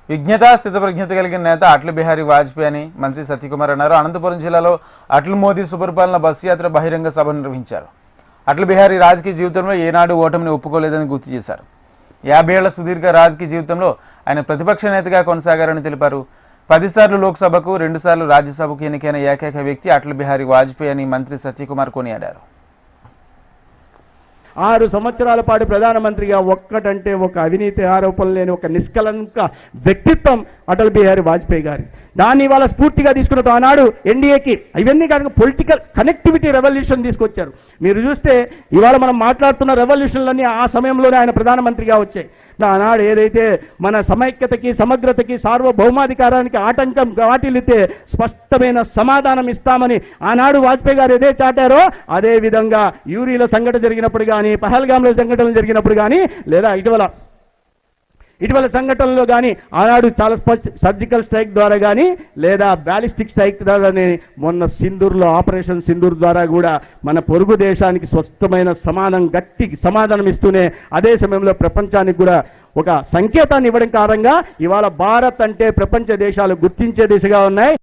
విజ్ఞత స్థితప్రజ్ఞత కలిగిన నేత అటల్ బిహారీ వాజ్పేయి అని మంత్రి సత్యకుమార్ అన్నారు. అనంతపురం జిల్లాలో అటల్ మోదీ సుపరిపాలన బస్సు యాత్ర బహిరంగ సభ నిర్వహించారు. అటల్ బిహారీ రాజకీయ జీవితంలో ఏనాడు ఓటమిని ఒప్పుకోలేదని గుర్తు చేశారు. 50 ఏళ్ల సుదీర్ఘ రాజకీయ జీవితంలో ఆయన ప్రతిపక్ష నేతగా కొనసాగారని తెలిపారు. 10 సార్లు లోక్సభకు 2 సార్లు రాజ్యసభకు ఎన్నికైన ఏకైక వ్యక్తి అటల్ బిహారీ వాజ్పేయి అని మంత్రి సత్యకుమార్ కొనియాడారు. 6 సంవత్సరాల పాటు ప్రధానమంత్రిగా ఒక్కటంటే ఒక అవినీతి ఆరోపణలు లేని ఒక నిష్కలంక వ్యక్తిత్వం అటల్ బిహారీ వాజ్పేయి గారి. దాన్ని ఇవాళ స్ఫూర్తిగా తీసుకున్న ఆనాడు ఎన్డీఏకి ఇవన్నీ కాదు పొలిటికల్ కనెక్టివిటీ రెవల్యూషన్ తీసుకొచ్చారు. మీరు చూస్తే ఇవాళ మనం మాట్లాడుతున్న రెవల్యూషన్లన్నీ ఆ సమయంలోనే ఆయన ప్రధానమంత్రిగా వచ్చాయి. ఆనాడు ఏదైతే మన సమైక్యతకి సమగ్రతకి సార్వభౌమాధికారానికి ఆటంకం వాటిల్లితే స్పష్టమైన సమాధానం ఇస్తామని ఆనాడు వాజ్పేయి గారు ఏదే చాటారో అదే విధంగా యూరీల సంఘటన జరిగినప్పుడు కానీ పహల్గామ్లో సంఘటనలు జరిగినప్పుడు కానీ లేదా ఇటీవల సంఘటనలో కానీ ఆనాడు చాలా సర్జికల్ స్ట్రైక్ ద్వారా కానీ లేదా బ్యాలిస్టిక్ స్ట్రైక్ ద్వారా మొన్న సింధూర్లో ఆపరేషన్ సింధూర్ ద్వారా కూడా మన పొరుగు దేశానికి స్వస్థమైన గట్టి సమాధానం ఇస్తూనే అదే సమయంలో ప్రపంచానికి కూడా ఒక సంకేతాన్ని ఇవ్వడం కారణంగా ఇవాళ భారత్ అంటే ప్రపంచ దేశాలు గుర్తించే దిశగా ఉన్నాయి.